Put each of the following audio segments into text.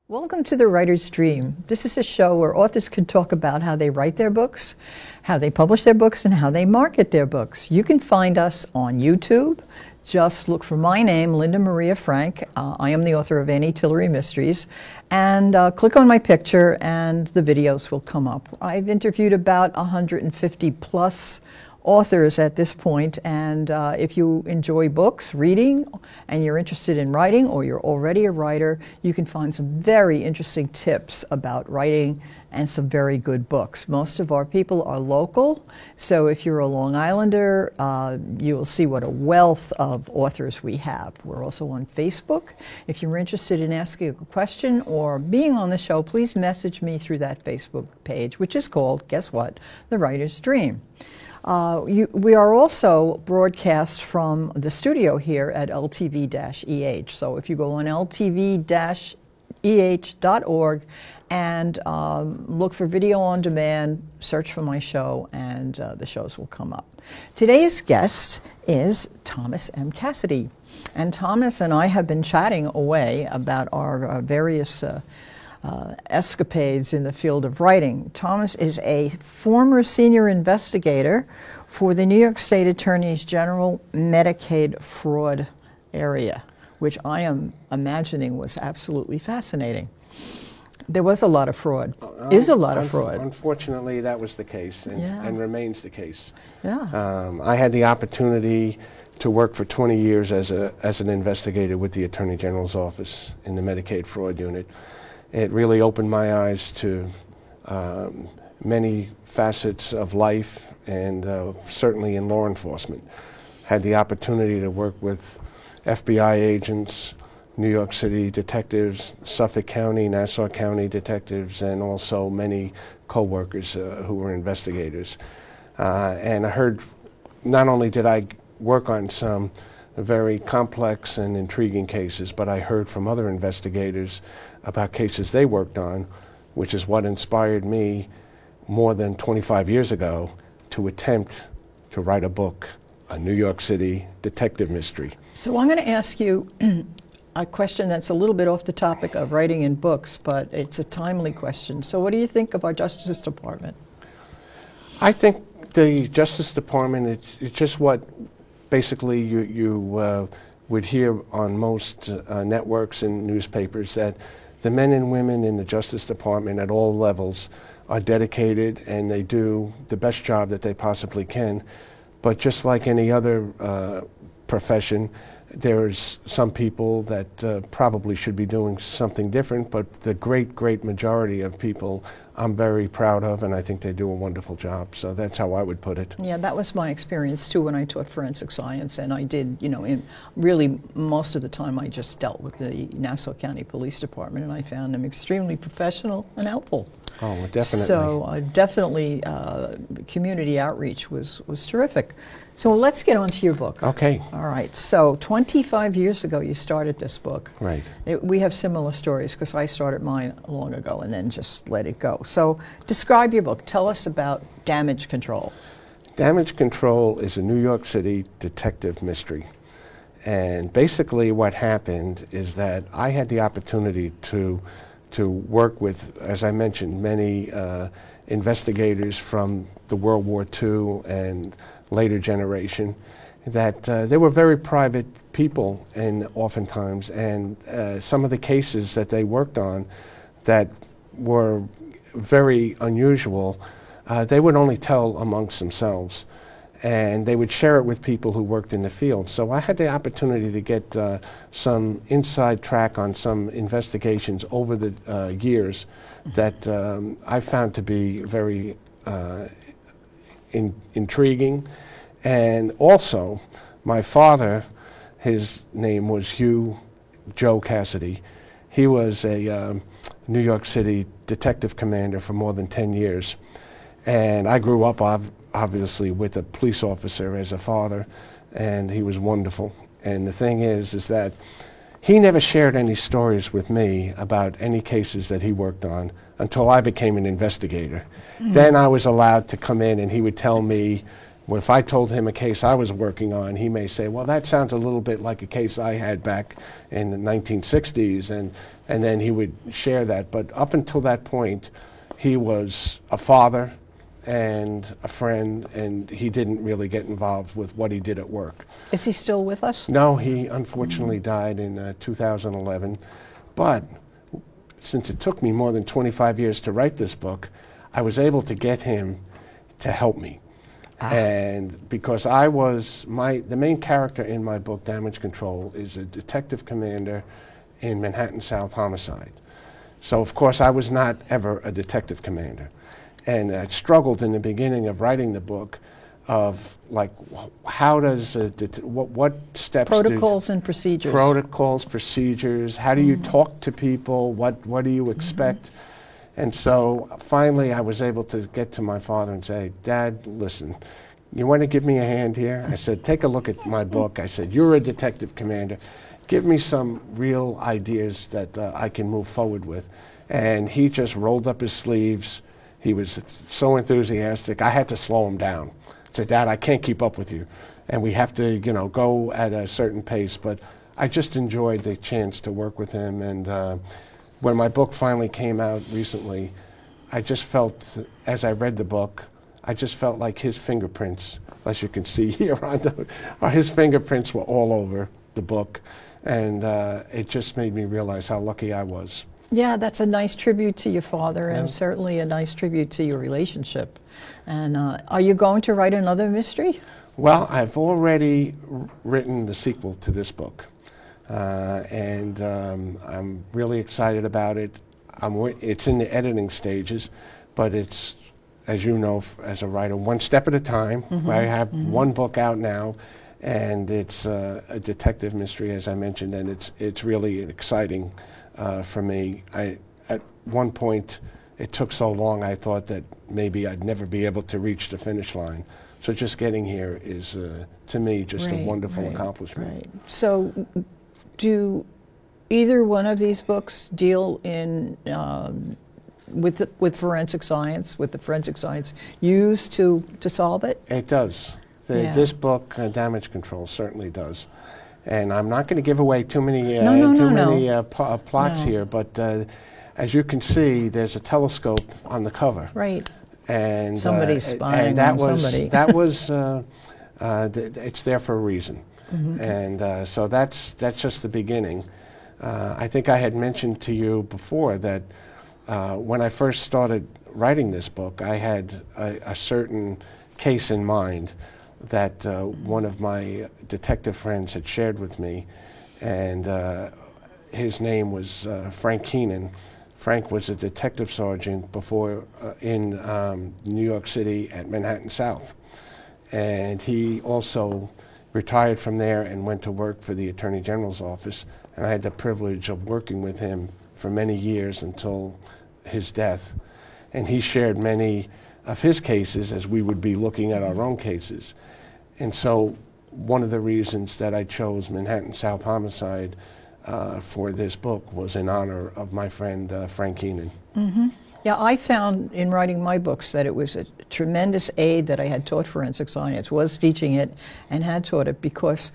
Welcome to The Writer's Dream. This is a show where authors can talk about how they write their books, how they publish their books, and how they market their books. You can find us on YouTube. Just look for my name, Linda Maria Frank. I am the author of Annie Tillery Mysteries. And click on my picture and the videos will come up. I've interviewed about 150 plus authors at this point, and if you enjoy books, reading, and you're interested in writing, or you're already a writer, you can find some very interesting tips about writing and some very good books. Most of our people are local, so if you're a Long Islander, you'll see what a wealth of authors we have. We're also on Facebook. If you're interested in asking a question or being on the show, please message me through that Facebook page, which is called, guess what, The Writer's Dream. We are also broadcast from the studio here at LTV-EH. So if you go on LTV-EH.org and look for video on demand, search for my show, and the shows will come up. Today's guest is Thomas M. Cassidy. And Thomas and I have been chatting away about our various escapades in the field of writing. Thomas is a former senior investigator for the New York State Attorney's General Medicaid fraud area, which I am imagining was absolutely fascinating. There was a lot of fraud, is a lot of fraud. Unfortunately, that was the case and remains the case. Yeah. I had the opportunity to work for 20 years as an investigator with the Attorney General's office in the Medicaid fraud unit. It really opened my eyes to many facets of life, and certainly in law enforcement. Had the opportunity to work with FBI agents, New York City detectives, Suffolk County, Nassau County detectives, and also many co-workers who were investigators. And I heard, not only did I work on some very complex and intriguing cases, but I heard from other investigators about cases they worked on, which is what inspired me more than 25 years ago to attempt to write a book, a New York City detective mystery. So I'm going to ask you a question that's a little bit off the topic of writing in books, but it's a timely question. So what do you think of our Justice Department? I think the Justice Department, it's just what basically you would hear on most networks and newspapers, that the men and women in the Justice Department at all levels are dedicated and they do the best job that they possibly can. But just like any other profession, there's some people that probably should be doing something different, but the great majority of people I'm very proud of, and I think they do a wonderful job. So that's how I would put it. Yeah, that was my experience too when I taught forensic science, and I did, really most of the time I just dealt with the Nassau County Police Department, and I found them extremely professional and helpful. Oh, well, definitely. So definitely community outreach was terrific. So let's get on to your book. Okay. All right. So 25 years ago you started this book. Right. We have similar stories because I started mine long ago and then just let it go. So describe your book. Tell us about Damage Control. Damage Control is a New York City detective mystery. And basically what happened is that I had the opportunity to work with, as I mentioned, many investigators from the World War II and later generation, that they were very private people, and oftentimes, and some of the cases that they worked on that were very unusual, they would only tell amongst themselves, and they would share it with people who worked in the field. So I had the opportunity to get some inside track on some investigations over the years that I found to be very intriguing. And also, my father, his name was Hugh Joe Cassidy. He was a New York City detective commander for more than 10 years. And I grew up obviously with a police officer as a father, and he was wonderful. And the thing is that he never shared any stories with me about any cases that he worked on until I became an investigator. Then I was allowed to come in, and he would tell me, well, if I told him a case I was working on, he may say, well, that sounds a little bit like a case I had back in the 1960s, and then he would share that. But up until that point, he was a father and a friend, and he didn't really get involved with what he did at work. Is he still with us? No, he unfortunately died in 2011. But since it took me more than 25 years to write this book, I was able to get him to help me. And because the main character in my book, Damage Control, is a detective commander in Manhattan South homicide. So of course I was not ever a detective commander. And I struggled in the beginning of writing the book of like, how does, what steps Protocols and procedures. Protocols, procedures, how do you talk to people, what do you expect? And so finally I was able to get to my father and say, Dad, listen, you want to give me a hand here? I said, take a look at my book. I said, you're a detective commander. Give me some real ideas that I can move forward with. And he just rolled up his sleeves. He was so enthusiastic. I had to slow him down. I said, Dad, I can't keep up with you. And we have to, go at a certain pace. But I just enjoyed the chance to work with him. And when my book finally came out recently, I just felt, as I read the book, I just felt like his fingerprints, as you can see here, his fingerprints were all over the book. And it just made me realize how lucky I was. Yeah, that's a nice tribute to your father, and certainly a nice tribute to your relationship. And are you going to write another mystery? Well, I've already written the sequel to this book. And I'm really excited about it. It's in the editing stages, but it's, as you know, as a writer, one step at a time. I have one book out now, and it's a detective mystery, as I mentioned, and it's really exciting for me. At one point, it took so long, I thought that maybe I'd never be able to reach the finish line. So just getting here is, to me, just a wonderful accomplishment. Right. So do either one of these books deal in with forensic science, with the forensic science used to solve it? It does. This book, Damage Control, certainly does. And I'm not going to give away too many plots here, but as you can see, there's a telescope on the cover. Right. And somebody's spying on somebody. That was it's there for a reason. And so that's just the beginning. I think I had mentioned to you before that when I first started writing this book, I had a certain case in mind that one of my detective friends had shared with me, and his name was Frank Keenan. Frank was a detective sergeant before in New York City at Manhattan South, and he also retired from there and went to work for the Attorney General's office, and I had the privilege of working with him for many years until his death. And he shared many of his cases as we would be looking at our own cases. And so one of the reasons that I chose Manhattan South Homicide for this book was in honor of my friend Frank Keenan. Yeah, I found in writing my books that it was a tremendous aid that I had taught forensic science, was teaching it and had taught it, because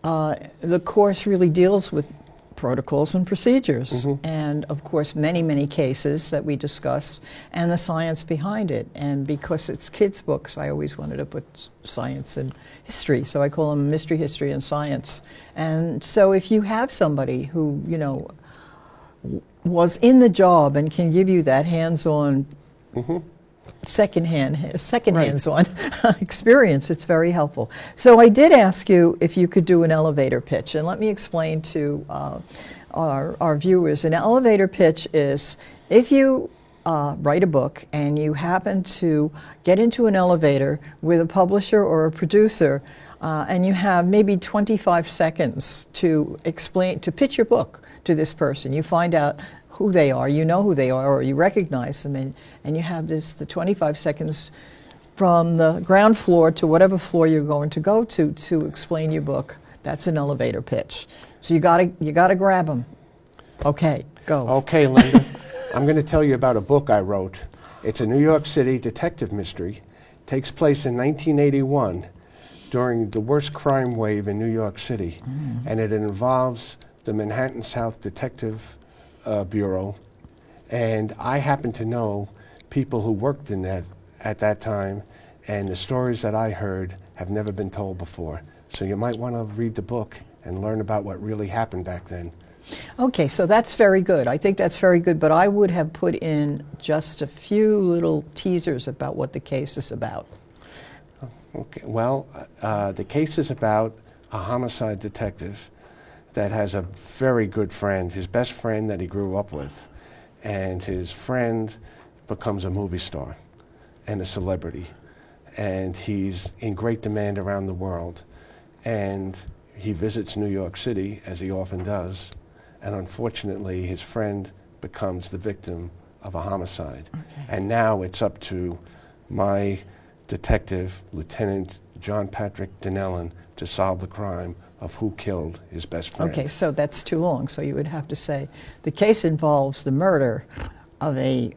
the course really deals with protocols and procedures, and of course many cases that we discuss, and the science behind it. And because it's kids' books, I always wanted to put science and history, so I call them mystery, history, and science. And so if you have somebody who, was in the job and can give you that hands-on, second hands-on experience, it's very helpful. So I did ask you if you could do an elevator pitch, and let me explain to our viewers. An elevator pitch is if you write a book and you happen to get into an elevator with a publisher or a producer, and you have maybe 25 seconds to explain, to pitch your book to this person. You find out who they are, you know who they are, or you recognize them, and you have the 25 seconds from the ground floor to whatever floor you're going to go to explain your book. That's an elevator pitch. So you gotta grab them. Okay, go. Okay, Linda. I'm going to tell you about a book I wrote. It's a New York City detective mystery. It takes place in 1981 during the worst crime wave in New York City. And it involves the Manhattan South Detective Bureau. And I happen to know people who worked in that at that time, and the stories that I heard have never been told before. So you might want to read the book and learn about what really happened back then. Okay, so that's very good. I think that's very good, but I would have put in just a few little teasers about what the case is about. Okay, well, the case is about a homicide detective that has a very good friend, his best friend that he grew up with, and his friend becomes a movie star and a celebrity, and he's in great demand around the world, and he visits New York City, as he often does, and unfortunately his friend becomes the victim of a homicide. Okay. And now it's up to my detective, Lieutenant John Patrick Dinellan, to solve the crime of who killed his best friend. Okay, so that's too long, so you would have to say the case involves the murder of a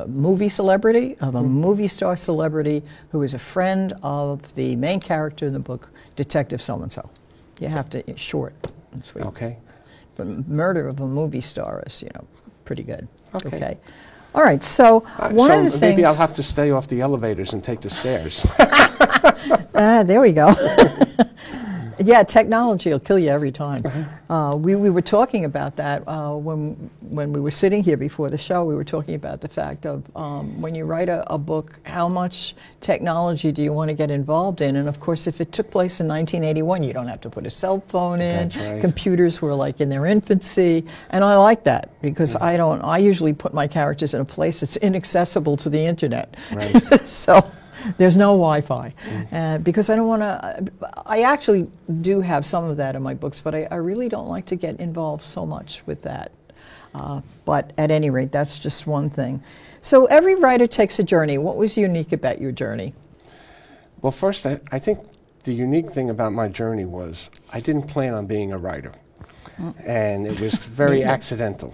movie celebrity, of a movie star celebrity who is a friend of the main character in the book, Detective So-and-so. You have to, short and sweet. Okay. But murder of a movie star is, pretty good. Okay. All right, so one of the things... maybe I'll have to stay off the elevators and take the stairs. There we go. Yeah, technology will kill you every time. We were talking about that when we were sitting here before the show. We were talking about the fact of when you write a book, how much technology do you want to get involved in? And of course, if it took place in 1981, you don't have to put a cell phone in. That's right. Computers were like in their infancy, and I like that because I usually put my characters in a place that's inaccessible to the internet. Right. So. There's no Wi-Fi, because I don't want to, I actually do have some of that in my books, but I really don't like to get involved so much with that. But at any rate, that's just one thing. So every writer takes a journey. What was unique about your journey? Well, first, I think the unique thing about my journey was I didn't plan on being a writer, and it was very accidental.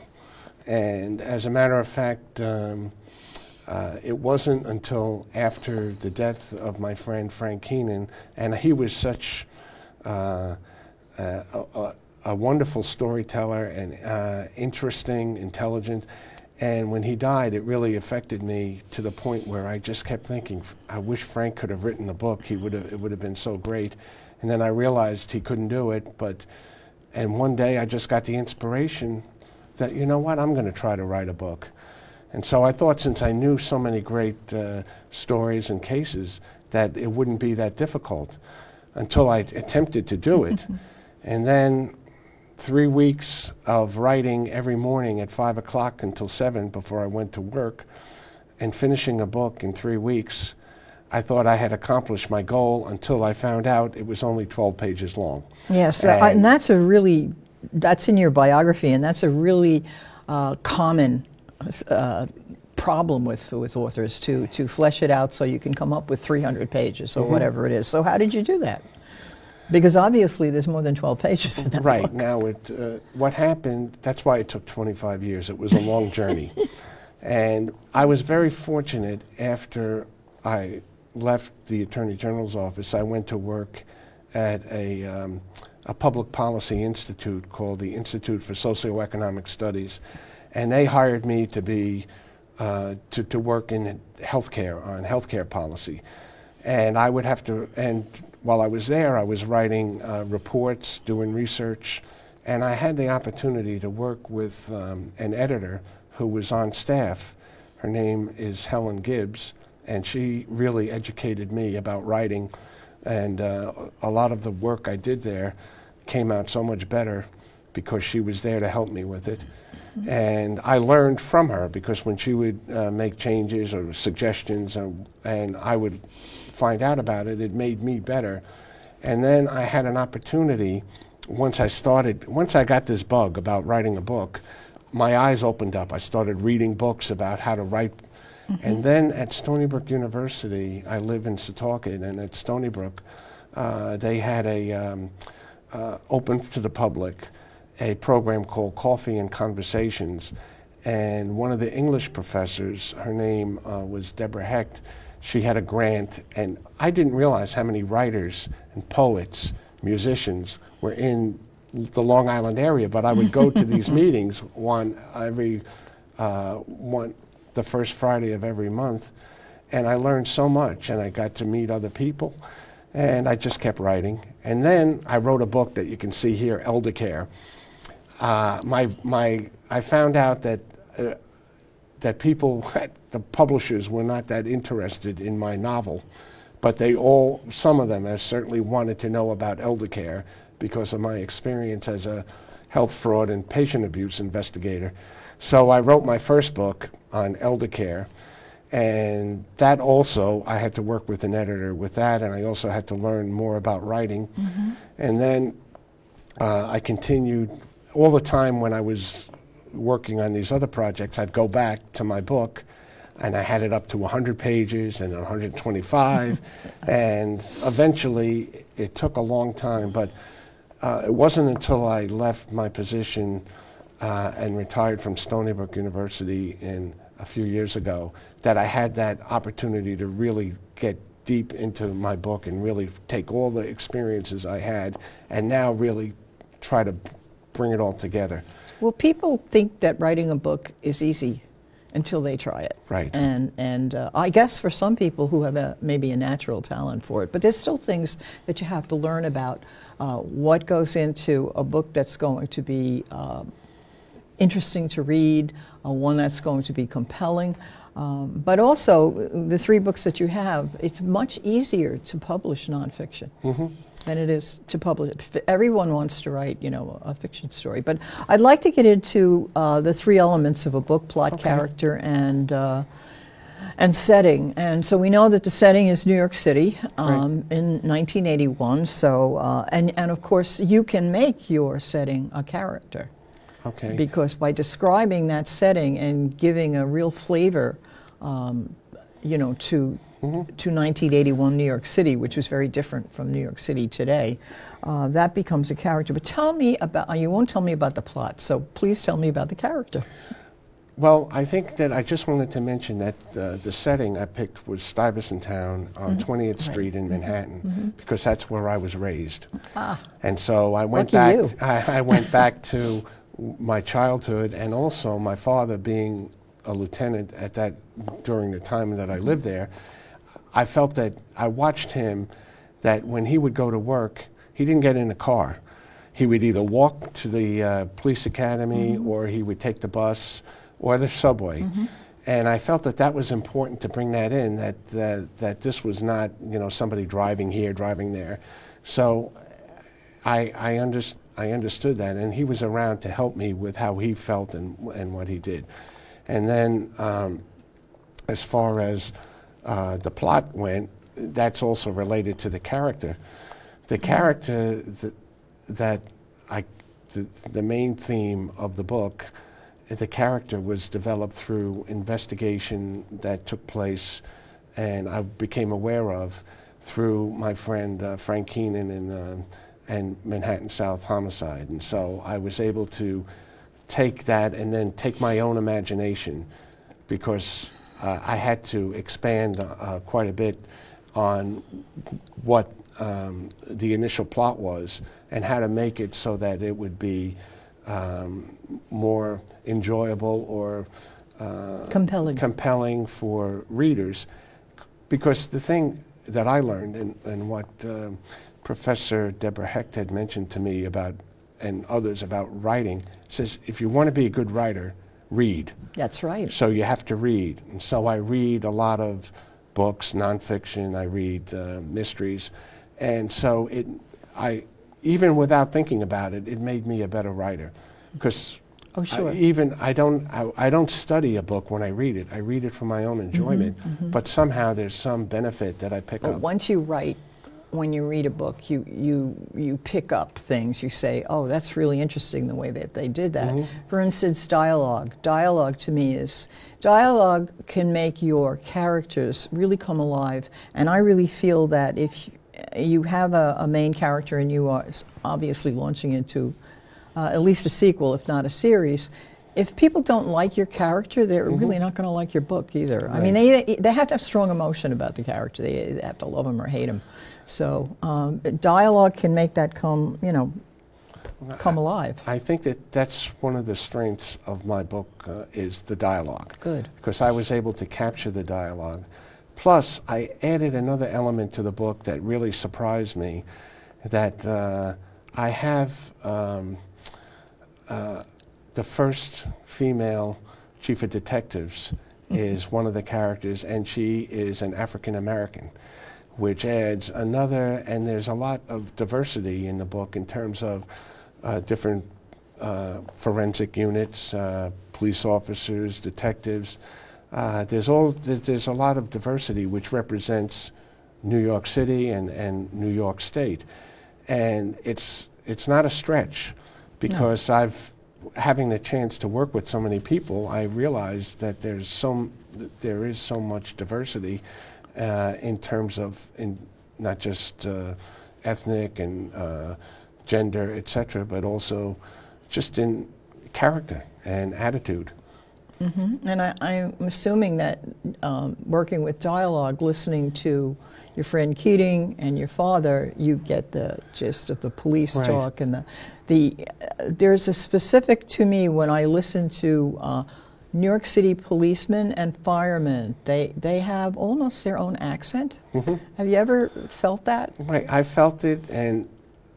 And as a matter of fact, it wasn't until after the death of my friend Frank Keenan, and he was such a wonderful storyteller and interesting, intelligent, and when he died, it really affected me to the point where I just kept thinking, I wish Frank could have written the book. It would have been so great. And then I realized he couldn't do it, and one day I just got the inspiration that, you know what, I'm going to try to write a book. And so I thought, since I knew so many great stories and cases, that it wouldn't be that difficult until I attempted to do it. And then 3 weeks of writing every morning at 5 o'clock until 7 before I went to work, and finishing a book in 3 weeks, I thought I had accomplished my goal until I found out it was only 12 pages long. Yes, and that's that's in your biography, and that's a really common problem with authors to flesh it out so you can come up with 300 pages or whatever it is. So how did you do that? Because obviously there's more than 12 pages in that book. Right. Now, what happened, that's why it took 25 years. It was a long journey. And I was very fortunate. After I left the Attorney General's office, I went to work at a public policy institute called the Institute for Socioeconomic Studies. And they hired me to be to work in healthcare, on healthcare policy. And I would have to, and while I was there, I was writing reports, doing research, and I had the opportunity to work with an editor who was on staff. Her name is Helen Gibbs, and she really educated me about writing, and a lot of the work I did there came out so much better because she was there to help me with it. And I learned from her, because when she would make changes or suggestions, and I would find out about it, it made me better. And then I had an opportunity, once I got this bug about writing a book, my eyes opened up. I started reading books about how to write. And then at Stony Brook University, I live in Setauket, and at Stony Brook, they had open to the public, a program called Coffee and Conversations. And one of the English professors, her name was Deborah Hecht, she had a grant, and I didn't realize how many writers and poets, musicians were in the Long Island area, but I would go to these meetings the first Friday of every month, and I learned so much, and I got to meet other people, and I just kept writing. And then I wrote a book that you can see here, Elder Care. I found out that people, the publishers, were not that interested in my novel, but some of them certainly wanted to know about elder care because of my experience as a health fraud and patient abuse investigator. So I wrote my first book on elder care, and that also, I had to work with an editor with that, and I also had to learn more about writing. And then I continued all the time when I was working on these other projects. I'd go back to my book, and I had it up to 100 pages and 125, and eventually it took a long time, but it wasn't until I left my position and retired from Stony Brook University a few years ago that I had that opportunity to really get deep into my book and really take all the experiences I had and now really try to bring it all together. Well, people think that writing a book is easy until they try it. Right. And I guess for some people who have maybe a natural talent for it, but there's still things that you have to learn about what goes into a book that's going to be interesting to read, one that's going to be compelling. But also, the 3 books that you have, it's much easier to publish nonfiction than it is to publish. Everyone wants to write, a fiction story. But I'd like to get into the 3 elements of a book: plot, character, and setting. And so we know that the setting is New York City in 1981. So and of course, you can make your setting a character. Okay. Because by describing that setting and giving a real flavor, to 1981 New York City, which was very different from New York City today, that becomes a character. But tell me about, you won't tell me about the plot, so please tell me about the character. Well, I think that I just wanted to mention that the setting I picked was Stuyvesant Town on 20th Street in Manhattan, because that's where I was raised. And so I went back. I went back to my childhood, and also my father being a lieutenant during the time that I lived there. I felt that I watched him, that when he would go to work, he didn't get in a car. He would either walk to the police academy, or he would take the bus or the subway. And I felt that was important to bring that in, that this was not, somebody driving here, driving there. So I understood that, and he was around to help me with how he felt and what he did. And then as far as the plot went, that's also related to the character. The character the main theme of the book, the character was developed through investigation that took place and I became aware of through my friend Frank Keenan and Manhattan South Homicide. And so I was able to take that and then take my own imagination, because I had to expand quite a bit on what the initial plot was and how to make it so that it would be more enjoyable or compelling for readers. Because the thing that I learned and what Professor Deborah Hecht had mentioned to me about, and others about writing, says if you want to be a good writer, read. That's right. So you have to read. And so I read a lot of books, nonfiction, I read mysteries. And so even without thinking about it, it made me a better writer. Because Oh, sure. I don't study a book when I read it. I read it for my own enjoyment, but somehow there's some benefit that I pick But up. once you write, when you read a book, you pick up things. You say, oh, that's really interesting the way that they did that. For instance, dialogue. Dialogue to me is, dialogue can make your characters really come alive. And I really feel that if you have a main character and you are obviously launching into at least a sequel, if not a series, if people don't like your character, they're really not going to like your book either. Right. I mean, they have to have strong emotion about the character. They have to love him or hate him. So dialogue can make that come alive. I think that that's one of the strengths of my book is the dialogue. Good. Because I was able to capture the dialogue. Plus, I added another element to the book that really surprised me, that I have the first female chief of detectives is one of the characters, and she is an African American, which adds another, and there's a lot of diversity in the book in terms of different forensic units, police officers, detectives. There's a lot of diversity which represents New York City and New York State. And it's not a stretch, because having the chance to work with so many people, I realized that there is so much diversity in terms of not just ethnic and gender, etc., but also just in character and attitude. And I'm assuming that working with dialogue, listening to your friend Keating and your father, you get the gist of the police Right. talk, and there's a specific to me when I listen to New York City policemen and firemen. They have almost their own accent. Have you ever felt that? Right, I felt it, and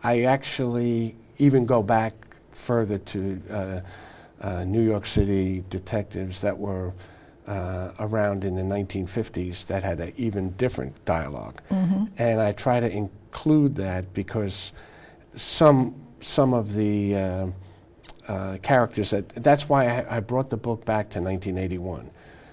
I actually even go back further to New York City detectives that were around in the 1950s that had an even different dialogue. And I try to include that because some of the characters, that's why I brought the book back to 1981,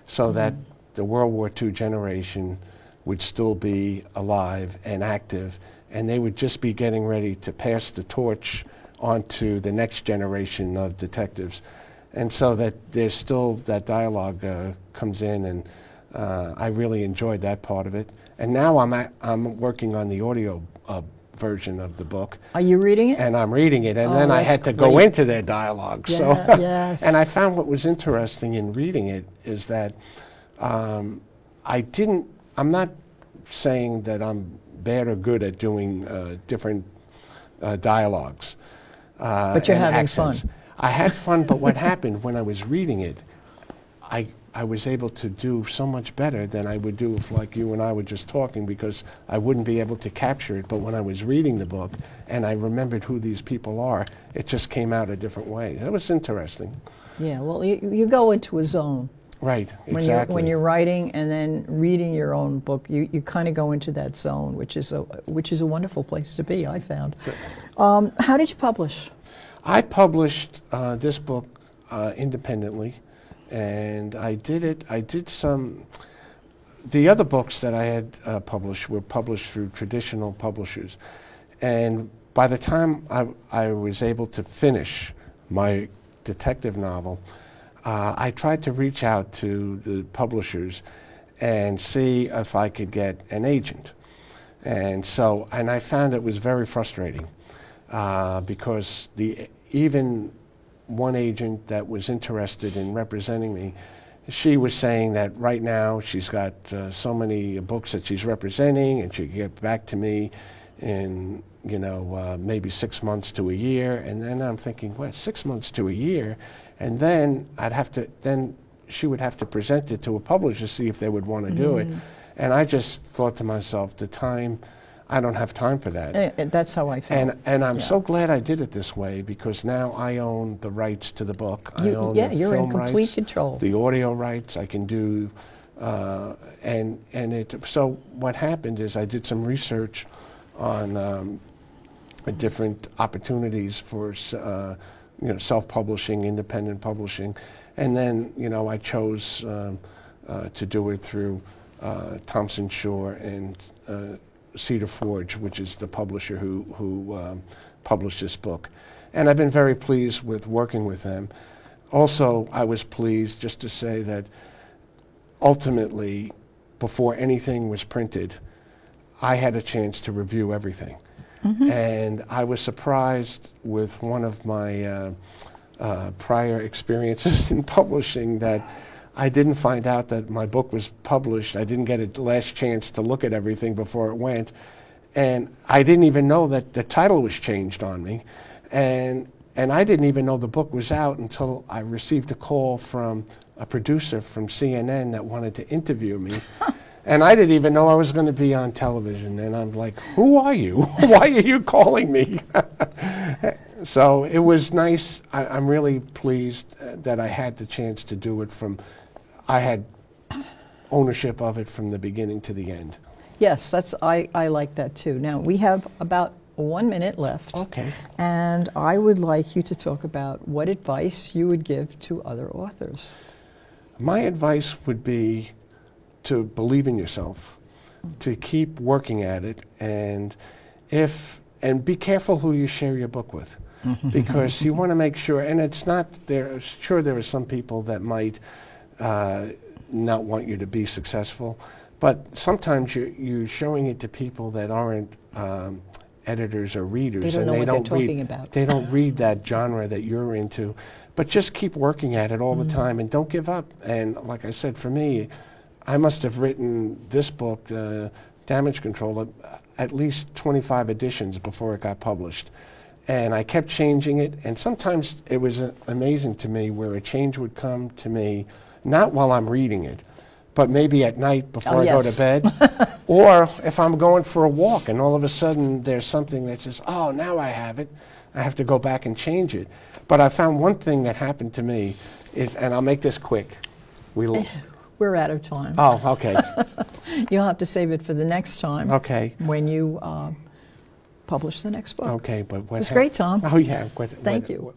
so that the World War II generation would still be alive and active, and they would just be getting ready to pass the torch onto the next generation of detectives. And so that there's still that dialogue comes in, and I really enjoyed that part of it. And now I'm working on the audio version of the book. Are you reading it? And I'm reading it, and Oh, then I that's had to go great. into their dialogue. Yeah, So, yes. and I found what was interesting in reading it is that I'm not saying that I'm bad or good at doing different dialogues. But you're and having accents. fun. I had fun, but what happened when I was reading it, I was able to do so much better than I would do if, like, you and I were just talking, because I wouldn't be able to capture it. But when I was reading the book and I remembered who these people are, it just came out a different way. It was interesting. Yeah, well, you go into a zone. Right, When exactly. when you're writing and then reading your own book, you kind of go into that zone, which is a wonderful place to be, I found. How did you publish? I published this book independently, and I did some. The other books that I had published were published through traditional publishers, and by the time I was able to finish my detective novel, I tried to reach out to the publishers and see if I could get an agent. And I found it was very frustrating because even one agent that was interested in representing me, she was saying that right now she's got so many books that she's representing, and she could get back to me in maybe 6 months to a year. And then I'm thinking, well, 6 months to a year, and then she would have to present it to a publisher to see if they would want to do it. And I just thought to myself, I don't have time for that. That's how I felt. And I'm so glad I did it this way, because now I own the rights to the book. I own the you're in film complete rights, control. the audio rights. I can do, so what happened is I did some research on different opportunities for self-publishing, independent publishing. And then, I chose to do it through Thompson Shore and Cedar Forge, which is the publisher who published this book. And I've been very pleased with working with them. Also, I was pleased just to say that ultimately, before anything was printed, I had a chance to review everything. Mm-hmm. And I was surprised with one of my prior experiences in publishing that I didn't find out that my book was published. I didn't get a last chance to look at everything before it went. And I didn't even know that the title was changed on me. And I didn't even know the book was out until I received a call from a producer from CNN that wanted to interview me. And I didn't even know I was going to be on television. And I'm like, who are you? Why are you calling me? So it was nice. I'm really pleased that I had the chance to do it I had ownership of it from the beginning to the end. Yes, I like that too. Now, we have about 1 minute left. Okay. And I would like you to talk about what advice you would give to other authors. My advice would be to believe in yourself, to keep working at it, and be careful who you share your book with, because you want to make sure. And it's not there. Sure, there are some people that might not want you to be successful, but sometimes you're showing it to people that aren't editors or readers, they don't know what they're talking about. They don't read that genre that you're into, but just keep working at it all the time and don't give up. And like I said, for me, I must have written this book, Damage Control, at least 25 editions before it got published. And I kept changing it, and sometimes it was amazing to me where a change would come to me, not while I'm reading it, but maybe at night before I go to bed, or if I'm going for a walk and all of a sudden there's something that says, oh, now I have it, I have to go back and change it. But I found one thing that happened to me is, and I'll make this quick. We're out of time. Oh, okay. You'll have to save it for the next time. Okay. When you publish the next book. Okay, but what it was great, Tom. Oh, yeah. Thank you.